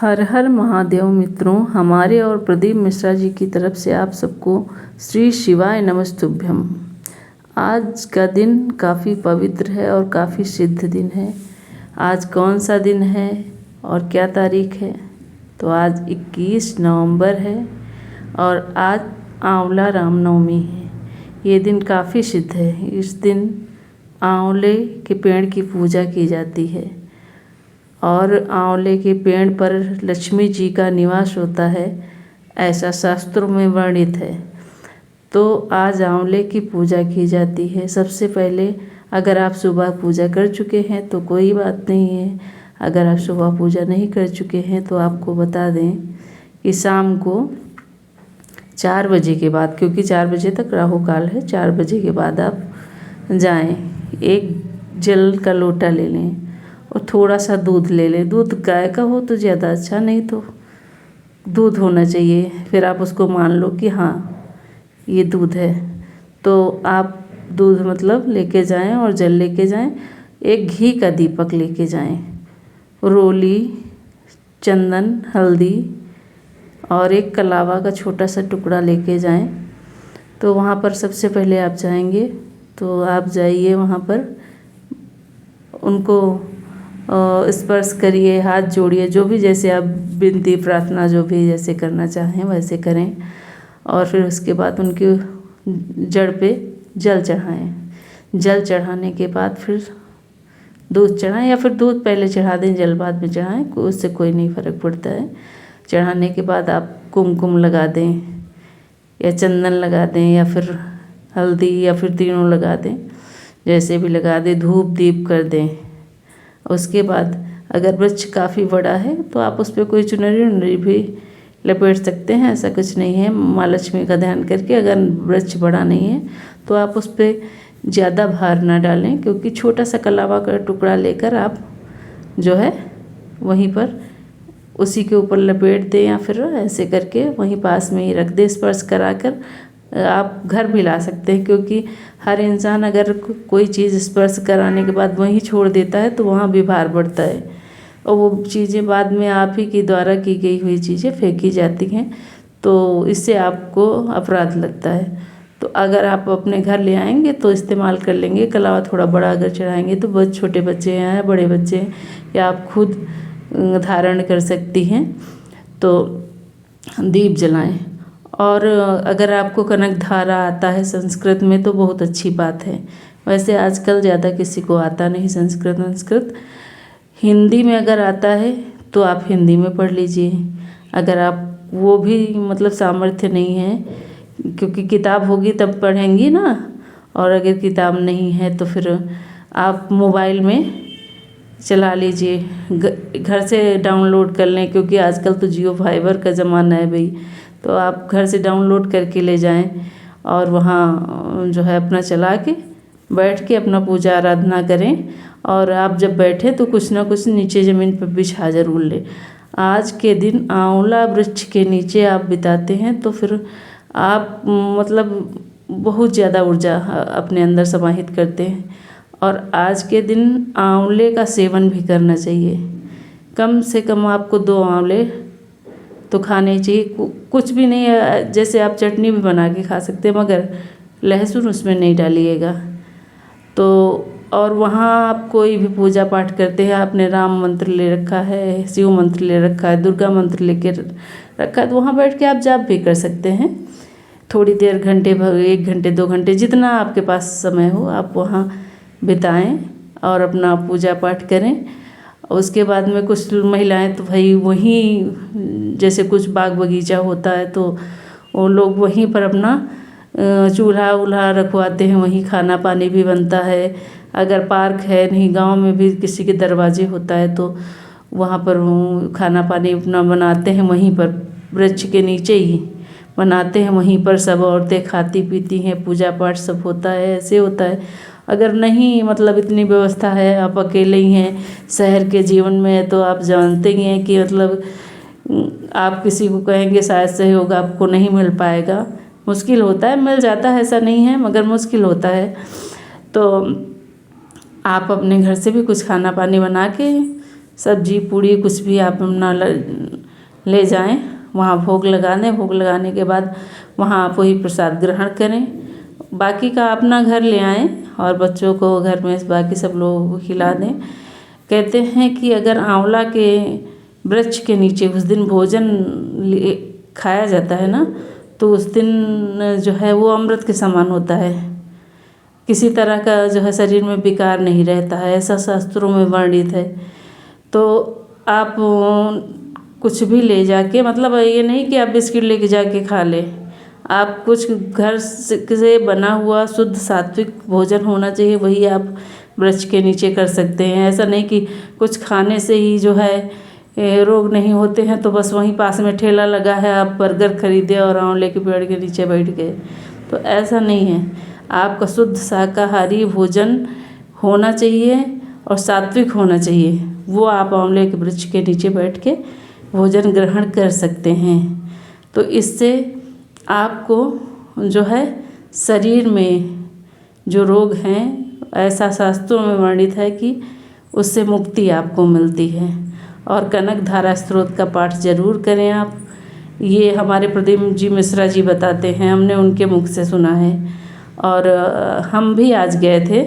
हर हर महादेव मित्रों, हमारे और प्रदीप मिश्रा जी की तरफ से आप सबको श्री शिवाय नमस्तुभ्यम। आज का दिन काफ़ी पवित्र है और काफ़ी सिद्ध दिन है। आज कौन सा दिन है और क्या तारीख है? तो आज 21 नवंबर है और आज आंवला रामनवमी है। ये दिन काफ़ी सिद्ध है। इस दिन आंवले के पेड़ की पूजा की जाती है और आंवले के पेड़ पर लक्ष्मी जी का निवास होता है, ऐसा शास्त्रों में वर्णित है। तो आज आंवले की पूजा की जाती है। सबसे पहले अगर आप सुबह पूजा कर चुके हैं तो कोई बात नहीं है। अगर आप सुबह पूजा नहीं कर चुके हैं तो आपको बता दें कि शाम को 4 बजे के बाद, क्योंकि 4 बजे तक राहु काल है, 4 बजे के बाद आप जाएं, एक जल का लोटा ले लें और थोड़ा सा दूध ले लें। दूध गाय का हो तो ज़्यादा अच्छा, नहीं तो दूध होना चाहिए। फिर आप उसको मान लो कि हाँ ये दूध है, तो आप दूध मतलब लेके जाएं और जल लेके जाएं। एक घी का दीपक लेके जाएं, रोली, चंदन, हल्दी और एक कलावा का छोटा सा टुकड़ा लेके जाएं। तो वहाँ पर सबसे पहले आप जाएंगे तो आप जाइए, वहाँ पर उनको स्पर्श करिए, हाथ जोड़िए, जो भी जैसे आप विनती प्रार्थना जो भी जैसे करना चाहें वैसे करें। और फिर उसके बाद उनकी जड़ पे जल चढ़ाएं। जल चढ़ाने के बाद फिर दूध चढ़ाएं, या फिर दूध पहले चढ़ा दें जल बाद में चढ़ाएं, उससे कोई नहीं फ़र्क पड़ता है। चढ़ाने के बाद आप कुमकुम लगा दें या चंदन लगा दें या फिर हल्दी या फिर तीनों लगा दें, जैसे भी लगा दें। धूप दीप कर दें। उसके बाद अगर वृक्ष काफ़ी बड़ा है तो आप उस पर कोई चुनरी उनरी भी लपेट सकते हैं, ऐसा कुछ नहीं है। माँ लक्ष्मी का ध्यान करके, अगर वृक्ष बड़ा नहीं है तो आप उस पर ज़्यादा भार ना डालें, क्योंकि छोटा सा कलावा का टुकड़ा लेकर आप जो है वहीं पर उसी के ऊपर लपेट दें, या फिर ऐसे करके वहीं पास में ही रख दें। स्पर्श कराकर आप घर भी ला सकते हैं, क्योंकि हर इंसान अगर कोई चीज़ स्पर्श कराने के बाद वहीं छोड़ देता है तो वहाँ भी भार बढ़ता है और वो चीज़ें बाद में आप ही के द्वारा की गई हुई चीज़ें फेंकी जाती हैं, तो इससे आपको अपराध लगता है। तो अगर आप अपने घर ले आएंगे तो इस्तेमाल कर लेंगे। कलावा थोड़ा बड़ा अगर चढ़ाएंगे तो बहुत छोटे बच्चे हैं या बड़े बच्चे हैं, या आप खुद धारण कर सकती हैं, तो दीप जलाएं। और अगर आपको कनक धारा आता है संस्कृत में तो बहुत अच्छी बात है। वैसे आजकल ज़्यादा किसी को आता नहीं संस्कृत। हिंदी में अगर आता है तो आप हिंदी में पढ़ लीजिए। अगर आप वो भी मतलब सामर्थ्य नहीं है, क्योंकि किताब होगी तब पढ़ेंगी ना, और अगर किताब नहीं है तो फिर आप मोबाइल में चला लीजिए, घर से डाउनलोड कर लें, क्योंकि आजकल तो जियो फाइबर का ज़माना है भाई। तो आप घर से डाउनलोड करके ले जाएं और वहाँ जो है अपना चला के बैठ के अपना पूजा आराधना करें। और आप जब बैठे तो कुछ ना कुछ नीचे ज़मीन पर बिछा ज़रूर लें। आज के दिन आंवला वृक्ष के नीचे आप बिताते हैं तो फिर आप मतलब बहुत ज़्यादा ऊर्जा अपने अंदर समाहित करते हैं। और आज के दिन आंवले का सेवन भी करना चाहिए। कम से कम आपको 2 आंवले तो खाने चाहिए। कुछ भी नहीं है, जैसे आप चटनी भी बना के खा सकते हैं, मगर लहसुन उसमें नहीं डालिएगा। तो और वहाँ आप कोई भी पूजा पाठ करते हैं, आपने राम मंत्र ले रखा है, शिव मंत्र ले रखा है, दुर्गा मंत्र लेके रखा है, तो वहाँ बैठ के आप जाप भी कर सकते हैं। थोड़ी देर, घंटे भर, 1 घंटे 2 घंटे, जितना आपके पास समय हो आप वहाँ बिताएं और अपना पूजा पाठ करें। उसके बाद में कुछ महिलाएं तो भाई वहीं, जैसे कुछ बाग बगीचा होता है तो वो लोग वहीं पर अपना चूल्हा उल्हा रखवाते हैं, वहीं खाना पानी भी बनता है। अगर पार्क है, नहीं गांव में भी किसी के दरवाजे होता है तो वहाँ पर खाना पानी अपना बनाते हैं, वहीं पर वृक्ष के नीचे ही बनाते हैं। वहीं पर सब औरतें खाती पीती हैं, पूजा पाठ सब होता है, ऐसे होता है। अगर नहीं मतलब इतनी व्यवस्था है, आप अकेले ही हैं शहर के जीवन में, तो आप जानते ही हैं कि मतलब आप किसी को कहेंगे शायद सहयोग आपको नहीं मिल पाएगा, मुश्किल होता है। मिल जाता है ऐसा नहीं है, मगर मुश्किल होता है। तो आप अपने घर से भी कुछ खाना पानी बना के, सब्जी पूड़ी कुछ भी आप अपना ले जाएं, वहाँ भोग लगा दें। भोग लगाने के बाद वहाँ आप वही प्रसाद ग्रहण करें। बाकी का अपना घर ले आएं और बच्चों को घर में बाकी सब लोगों को खिला दें। कहते हैं कि अगर आंवला के वृक्ष के नीचे उस दिन भोजन खाया जाता है ना, तो उस दिन जो है वो अमृत के समान होता है। किसी तरह का जो है शरीर में विकार नहीं रहता है, ऐसा शास्त्रों में वर्णित है। तो आप कुछ भी ले जाके, मतलब ये नहीं कि आप बिस्किट लेके जाके खा लें, आप कुछ घर से बना हुआ शुद्ध सात्विक भोजन होना चाहिए, वही आप वृक्ष के नीचे कर सकते हैं। ऐसा नहीं कि कुछ खाने से ही जो है रोग नहीं होते हैं, तो बस वहीं पास में ठेला लगा है आप बर्गर खरीदे और आंवले के पेड़ के नीचे बैठ गए, तो ऐसा नहीं है। आपका शुद्ध शाकाहारी भोजन होना चाहिए और सात्विक होना चाहिए, वो आप आंवले के वृक्ष के नीचे बैठ के भोजन ग्रहण कर सकते हैं। तो इससे आपको जो है शरीर में जो रोग हैं, ऐसा शास्त्रों में वर्णित है कि उससे मुक्ति आपको मिलती है। और कनक धारा स्त्रोत का पाठ जरूर करें आप। ये हमारे प्रदीप जी मिश्रा जी बताते हैं, हमने उनके मुख से सुना है। और हम भी आज गए थे,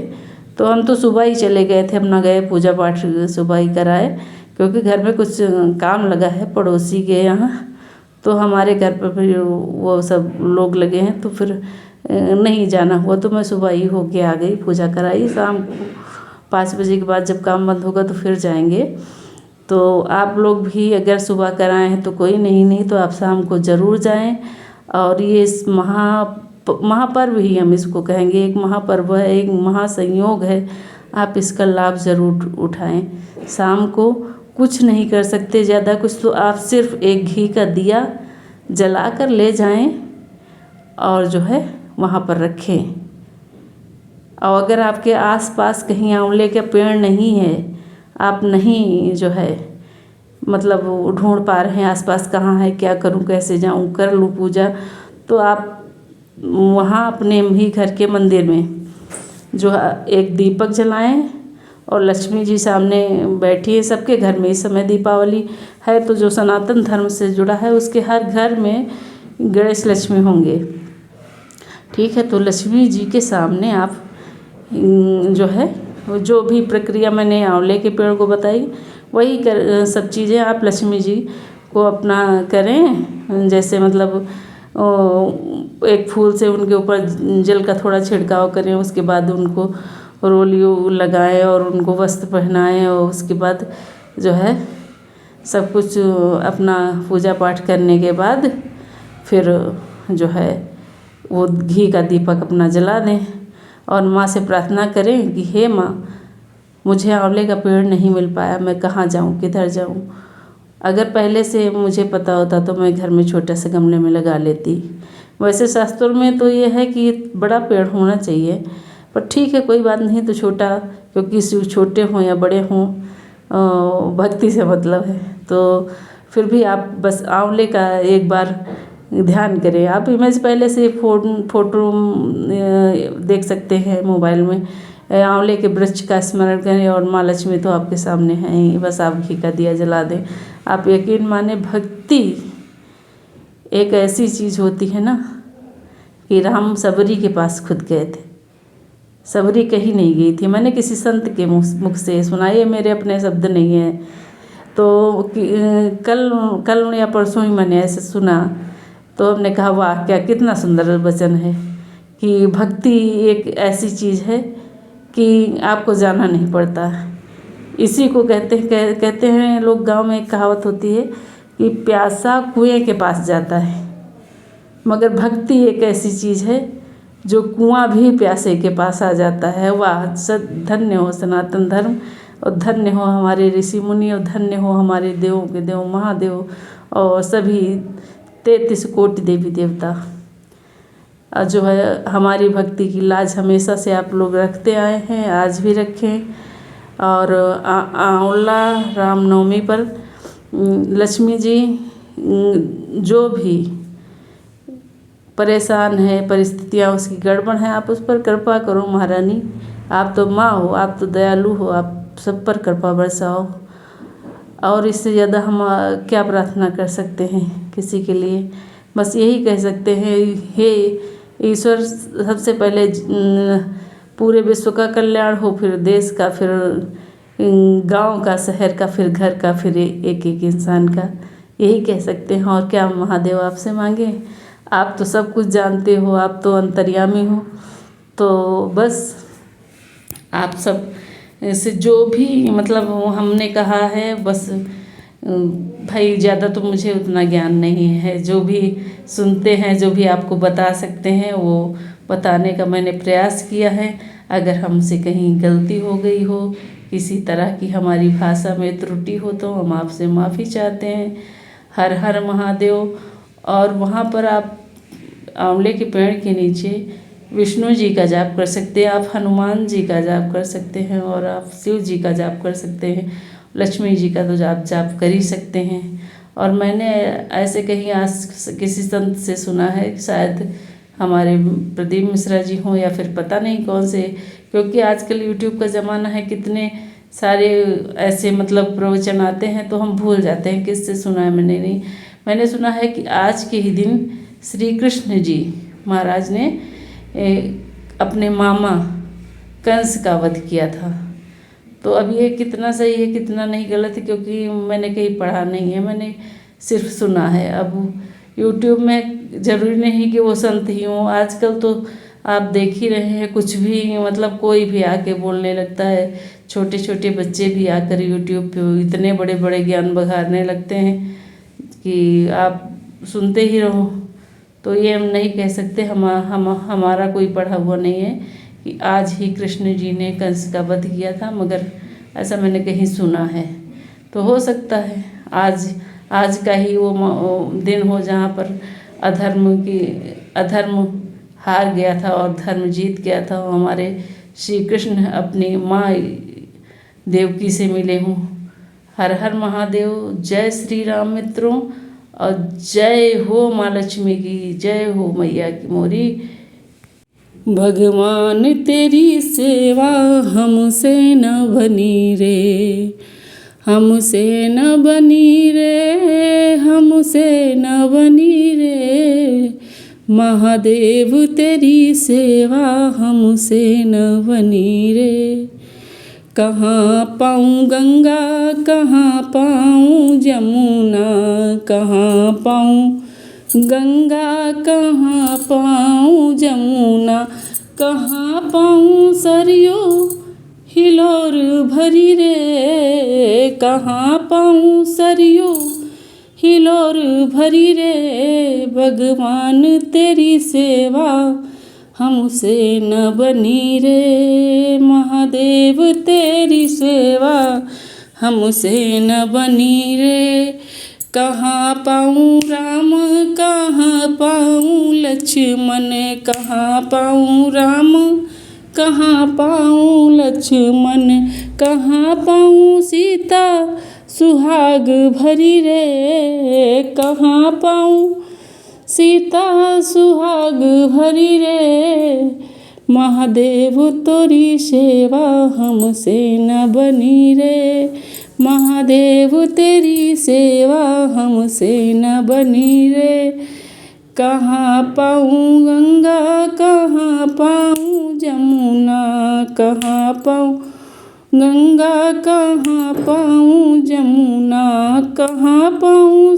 तो हम तो सुबह ही चले गए थे, अपना गए पूजा पाठ सुबह ही कराए, क्योंकि घर में कुछ काम लगा है पड़ोसी के यहाँ, तो हमारे घर पर फिर वो सब लोग लगे हैं, तो फिर नहीं जाना हुआ, तो मैं सुबह ही होके आ गई, पूजा कराई। शाम को 5 बजे के बाद जब काम बंद होगा तो फिर जाएंगे। तो आप लोग भी अगर सुबह कराए हैं तो कोई नहीं तो आप शाम को ज़रूर जाएं। और ये इस महापर्व ही हम इसको कहेंगे, एक महापर्व है, एक महासंयोग है। आप इसका लाभ ज़रूर उठाएं। शाम को कुछ नहीं कर सकते ज़्यादा कुछ, तो आप सिर्फ एक घी का दिया जला कर ले जाएं और जो है वहाँ पर रखें। और अगर आपके आसपास कहीं आंवले का पेड़ नहीं है, आप नहीं जो है मतलब ढूंढ पा रहे हैं आसपास कहाँ है, क्या करूं, कैसे जाऊं, कर लूं पूजा, तो आप वहाँ अपने ही घर के मंदिर में जो एक दीपक जलाएं और लक्ष्मी जी सामने बैठी है। सबके घर में इस समय दीपावली है, तो जो सनातन धर्म से जुड़ा है उसके हर घर में गणेश लक्ष्मी होंगे, ठीक है। तो लक्ष्मी जी के सामने आप जो है जो भी प्रक्रिया मैंने आंवले के पेड़ को बताई, वही सब चीज़ें आप लक्ष्मी जी को अपना करें। जैसे मतलब एक फूल से उनके ऊपर जल का थोड़ा छिड़काव करें, उसके बाद उनको रोली लगाएं और उनको वस्त्र पहनाएं, और उसके बाद जो है सब कुछ अपना पूजा पाठ करने के बाद फिर जो है वो घी का दीपक अपना जला दें और माँ से प्रार्थना करें कि हे माँ, मुझे आंवले का पेड़ नहीं मिल पाया, मैं कहाँ जाऊँ, किधर जाऊँ। अगर पहले से मुझे पता होता तो मैं घर में छोटे से गमले में लगा लेती। वैसे शास्त्रों में तो ये है कि बड़ा पेड़ होना चाहिए, पर ठीक है कोई बात नहीं, तो छोटा, क्योंकि छोटे हों या बड़े हों भक्ति से मतलब है। तो फिर भी आप बस आंवले का एक बार ध्यान करें। आप इमेज पहले से फोटो देख सकते हैं मोबाइल में, आंवले के वृक्ष का स्मरण करें और माँ लक्ष्मी तो आपके सामने हैं ही, बस आप घी का दिया जला दें। आप यकीन माने, भक्ति एक ऐसी चीज़ होती है ना कि राम सबरी के पास खुद गए थे, सबरी कहीं नहीं गई थी। मैंने किसी संत के मुख से सुना, ये मेरे अपने शब्द नहीं है। तो कल या परसों ही मैंने ऐसे सुना, तो हमने कहा वाह, क्या कितना सुंदर वचन है कि भक्ति एक ऐसी चीज़ है कि आपको जाना नहीं पड़ता। इसी को कहते हैं लोग, गांव में एक कहावत होती है कि प्यासा कुएं के पास जाता है, मगर भक्ति एक ऐसी चीज़ है जो कुआं भी प्यासे के पास आ जाता है। वाह, धन्य हो सनातन धर्म, और धन्य हो हमारे ऋषि मुनि, और धन्य हो हमारे देवों के देव महादेव और सभी 33 कोटि देवी देवता। जो है हमारी भक्ति की लाज हमेशा से आप लोग रखते आए हैं, आज भी रखें। और आंवला रामनवमी पर लक्ष्मी जी जो भी परेशान है, परिस्थितियाँ उसकी गड़बड़ हैं, आप उस पर कृपा करो महारानी। आप तो माँ हो, आप तो दयालु हो, आप सब पर कृपा बरसाओ। और इससे ज़्यादा हम क्या प्रार्थना कर सकते हैं किसी के लिए। बस यही कह सकते हैं, हे ईश्वर, सबसे पहले पूरे विश्व का कल्याण हो, फिर देश का, फिर गांव का, शहर का, फिर घर का, फिर एक एक इंसान का। यही कह सकते हैं। और क्या महादेव आपसे मांगे? आप तो सब कुछ जानते हो, आप तो अंतर्यामी हो। तो बस आप सब से जो भी मतलब हमने कहा है, बस भाई ज़्यादा तो मुझे उतना ज्ञान नहीं है। जो भी सुनते हैं, जो भी आपको बता सकते हैं, वो बताने का मैंने प्रयास किया है। अगर हमसे कहीं गलती हो गई हो, किसी तरह की हमारी भाषा में त्रुटि हो, तो हम आपसे माफ़ी चाहते हैं। हर हर महादेव। और वहाँ पर आप आंवले के पेड़ के नीचे विष्णु जी का जाप कर सकते हैं, आप हनुमान जी का जाप कर सकते हैं, और आप शिव जी का जाप कर सकते हैं। लक्ष्मी जी का तो जाप कर ही सकते हैं। और मैंने ऐसे कहीं आज किसी संत से सुना है, शायद हमारे प्रदीप मिश्रा जी हों या फिर पता नहीं कौन से, क्योंकि आजकल यूट्यूब का ज़माना है, कितने सारे ऐसे मतलब प्रवचन आते हैं, तो हम भूल जाते हैं किससे सुना है। मैंने सुना है कि आज के ही दिन श्री कृष्ण जी महाराज ने अपने मामा कंस का वध किया था। तो अब ये कितना सही है कितना नहीं गलत है, क्योंकि मैंने कहीं पढ़ा नहीं है, मैंने सिर्फ सुना है। अब यूट्यूब में ज़रूरी नहीं कि वो संत ही हों। आजकल तो आप देख ही रहे हैं, कुछ भी मतलब कोई भी आके बोलने लगता है। छोटे छोटे बच्चे भी आकर यूट्यूब पे इतने बड़े बड़े ज्ञान बघाड़ने लगते हैं कि आप सुनते ही रहो। तो ये हम नहीं कह सकते, हमारा कोई पढ़ा हुआ नहीं है कि आज ही कृष्ण जी ने कंस का वध किया था, मगर ऐसा मैंने कहीं सुना है। तो हो सकता है आज का ही वो दिन हो जहाँ पर अधर्म हार गया था और धर्म जीत गया था। वो हमारे श्री कृष्ण अपनी माँ देवकी से मिले हों। हर हर महादेव। जय श्री राम मित्रों, और जय हो माँ लक्ष्मी की, जय हो मैया की मोरी। भगवान तेरी सेवा हमसे न बनी रे, हमसे न बनी रे, हमसे न बनी रे। महादेव तेरी सेवा हमसे न बनी रे। कहाँ पाऊँ गंगा, कहाँ पाऊँ जमुना, कहाँ पाऊँ गंगा, कहाँ पाऊँ जमुना, कहाँ पाऊँ सरयू हिलोर भरी रे, कहाँ पाऊँ सरयू हिलोर भरी रे। भगवान तेरी सेवा हमसे न बनी रे, महादेव तेरी सेवा हमसे न बनी रे। कहाँ पाऊँ राम, कहाँ पाऊँ लक्ष्मण, कहाँ पाऊँ राम, कहाँ पाऊँ लक्ष्मण, कहाँ पाऊँ सीता सुहाग भरी रे, कहाँ पाऊँ सीता सुहाग भरी रे। महादेव तोरी सेवा हमसे न बनी रे, महादेव तेरी सेवा हमसे न बनी रे। कहाँ पाऊँ गंगा, कहाँ पाऊँ जमुना, कहाँ पाऊँ गंगा, कहाँ पाऊँ जमुना, कहाँ पाऊँ